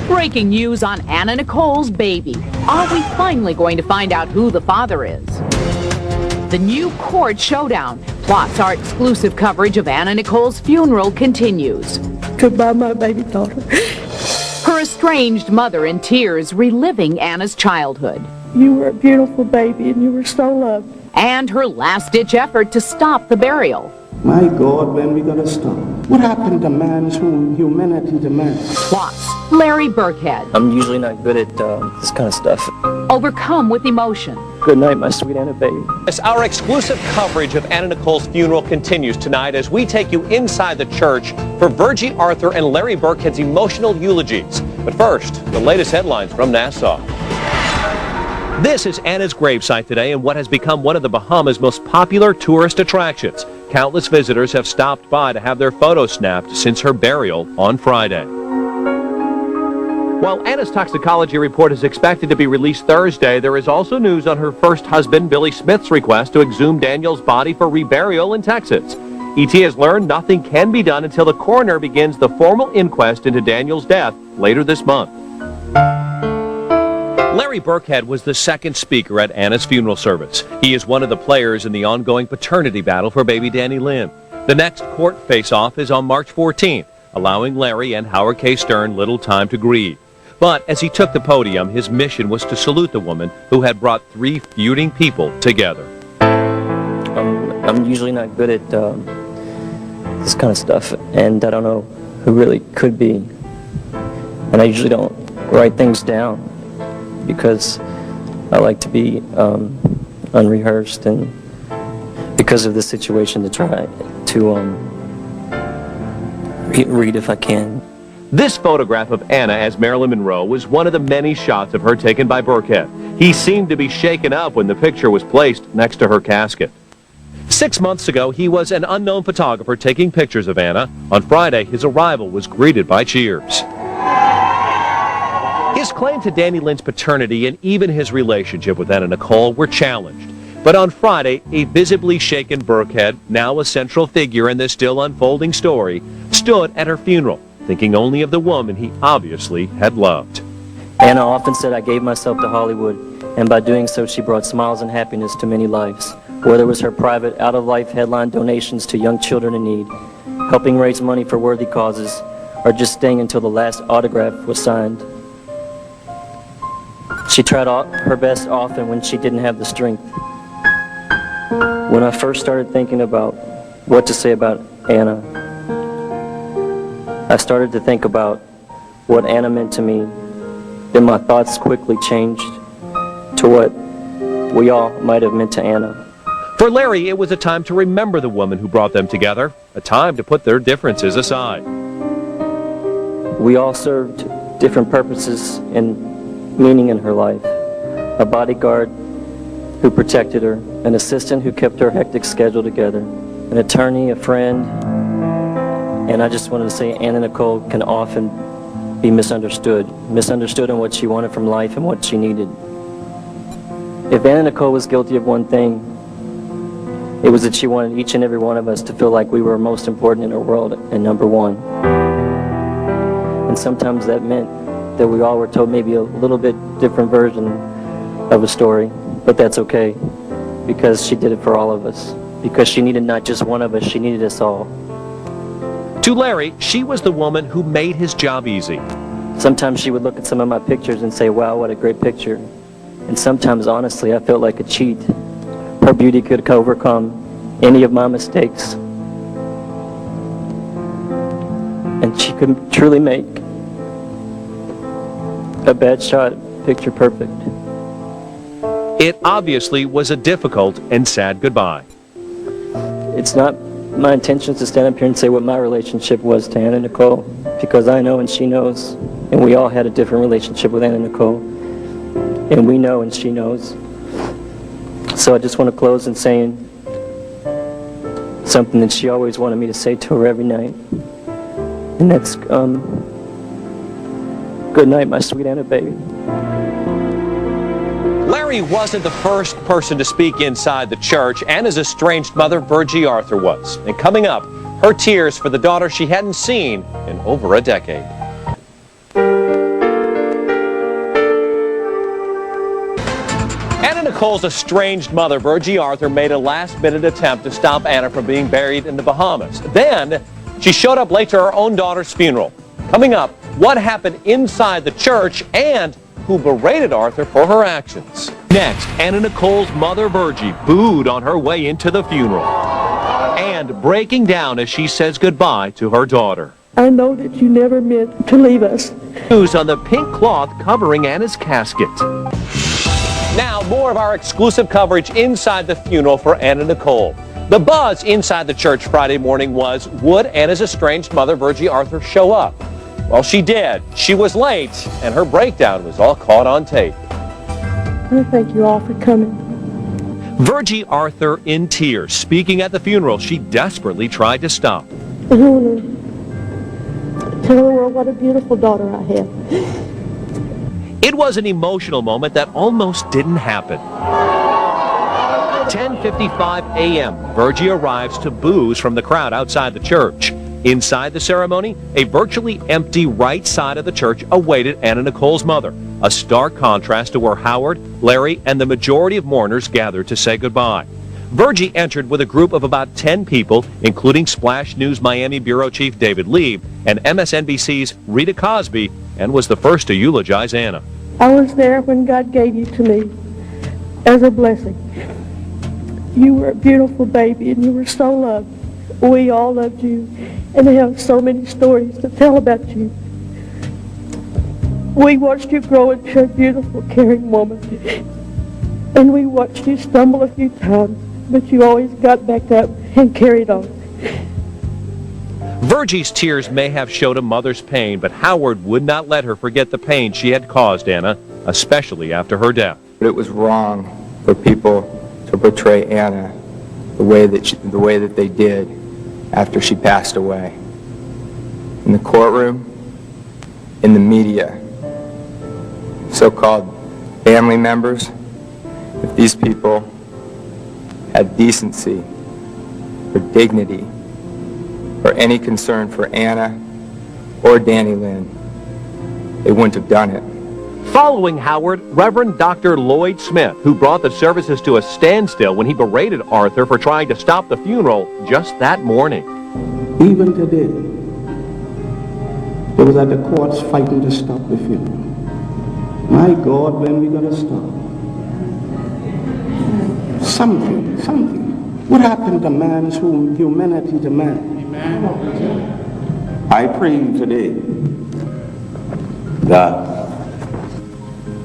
Breaking news on Anna Nicole's baby. Are we finally going to find out who the father is? The new court showdown, plus our exclusive coverage of Anna Nicole's funeral continues. Goodbye, my baby daughter. Her estranged mother in tears reliving Anna's childhood. You were a beautiful baby and you were so loved. And her last-ditch effort to stop the burial. My God, when we gonna stop? What happened to man's humanity to man? Plus, Larry Burkhead. I'm usually not good at this kind of stuff. Overcome with emotion. Good night, my sweet Anna baby. As our exclusive coverage of Anna Nicole's funeral continues tonight as we take you inside the church for Virgie Arthur and Larry Burkhead's emotional eulogies. But first, the latest headlines from Nassau. This is Anna's gravesite today in what has become one of the Bahamas' most popular tourist attractions. Countless visitors have stopped by to have their photos snapped since her burial on Friday. While Anna's toxicology report is expected to be released Thursday, there is also news on her first husband, Billy Smith's request to exhume Daniel's body for reburial in Texas. ET has learned nothing can be done until the coroner begins the formal inquest into Daniel's death later this month. Larry Burkhead was the second speaker at Anna's funeral service. He is one of the players in the ongoing paternity battle for baby Danny Lynn. The next court face-off is on March 14th, allowing Larry and Howard K. Stern little time to grieve. But as he took the podium, his mission was to salute the woman who had brought three feuding people together. I'm usually not good at this kind of stuff, and I don't know who really could be. And I usually don't write things down because I like to be unrehearsed, and because of this situation to try to read if I can. This photograph of Anna as Marilyn Monroe was one of the many shots of her taken by Burkhead. He seemed to be shaken up when the picture was placed next to her casket. 6 months ago, he was an unknown photographer taking pictures of Anna. On Friday, his arrival was greeted by cheers. His claim to Danny Lynn's paternity and even his relationship with Anna Nicole were challenged. But on Friday, a visibly shaken Burkhead, now a central figure in this still unfolding story, stood at her funeral, thinking only of the woman he obviously had loved. Anna often said I gave myself to Hollywood, and by doing so she brought smiles and happiness to many lives. Whether it was her private, out-of-life headline donations to young children in need, helping raise money for worthy causes, or just staying until the last autograph was signed. She tried her best often when she didn't have the strength. When I first started thinking about what to say about Anna, I started to think about what Anna meant to me. Then my thoughts quickly changed to what we all might have meant to Anna. For Larry, it was a time to remember the woman who brought them together, a time to put their differences aside. We all served different purposes and meaning in her life. A bodyguard who protected her, an assistant who kept her hectic schedule together, an attorney, a friend, and I just wanted to say Anna Nicole can often be misunderstood in what she wanted from life and what she needed. If Anna Nicole was guilty of one thing, it was that she wanted each and every one of us to feel like we were most important in her world and number one. And sometimes that meant that we all were told maybe a little bit different version of a story, but that's okay, because she did it for all of us. Because she needed not just one of us, she needed us all. To Larry, she was the woman who made his job easy. Sometimes she would look at some of my pictures and say, wow, what a great picture. And sometimes, honestly, I felt like a cheat. Her beauty could overcome any of my mistakes. And she could truly make a bad shot picture perfect. It obviously was a difficult and sad goodbye. It's not my intention to stand up here and say what my relationship was to Anna Nicole, because I know and she knows, and we all had a different relationship with Anna Nicole, and we know and she knows. So I just want to close in saying something that she always wanted me to say to her every night, and that's, good night, my sweet Anna baby. Larry wasn't the first person to speak inside the church. Anna's estranged mother, Virgie Arthur, was. And coming up, her tears for the daughter she hadn't seen in over a decade. Anna Nicole's estranged mother, Virgie Arthur, made a last-minute attempt to stop Anna from being buried in the Bahamas. Then, she showed up late to her own daughter's funeral. Coming up, what happened inside the church and who berated Arthur for her actions. Next, Anna Nicole's mother, Virgie, booed on her way into the funeral and breaking down as she says goodbye to her daughter. I know that you never meant to leave us. News on the pink cloth covering Anna's casket. Now, more of our exclusive coverage inside the funeral for Anna Nicole. The buzz inside the church Friday morning was, would Anna's estranged mother, Virgie Arthur, show up? Well, she did. She was late, and her breakdown was all caught on tape. I thank you all for coming. Virgie Arthur in tears, speaking at the funeral she desperately tried to stop. I want to tell the world what a beautiful daughter I have. It was an emotional moment that almost didn't happen. 10:55 a.m., Virgie arrives to boos from the crowd outside the church. Inside the ceremony, a virtually empty right side of the church awaited Anna Nicole's mother, a stark contrast to where Howard, Larry, and the majority of mourners gathered to say goodbye. Virgie entered with a group of about 10 people, including Splash News Miami Bureau Chief David Lieb and MSNBC's Rita Cosby, and was the first to eulogize Anna. I was there when God gave you to me as a blessing. You were a beautiful baby and you were so loved. We all loved you and have so many stories to tell about you. We watched you grow into a beautiful, caring woman. And we watched you stumble a few times, but you always got back up and carried on. Virgie's tears may have showed a mother's pain, but Howard would not let her forget the pain she had caused Anna, especially after her death. But it was wrong for people to portray Anna the way that they did after she passed away. In the courtroom, in the media, so-called family members, if these people had decency or dignity or any concern for Anna or Danny Lynn, they wouldn't have done it. Following Howard, Reverend Dr. Lloyd Smith, who brought the services to a standstill when he berated Arthur for trying to stop the funeral just that morning. Even today, they was at the courts fighting to stop the funeral. My God, when we gonna stop? Something. What happened to man's humanity to man? I pray today that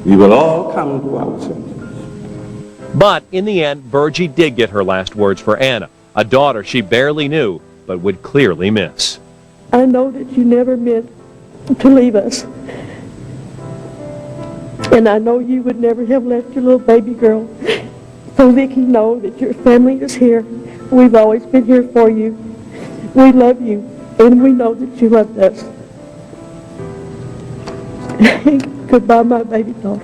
we will all come to our senses. But in the end, Virgie did get her last words for Anna, a daughter she barely knew, but would clearly miss. I know that you never meant to leave us. And I know you would never have left your little baby girl. So Vicki, know that your family is here. We've always been here for you. We love you, and we know that you loved us. Goodbye, my baby daughter.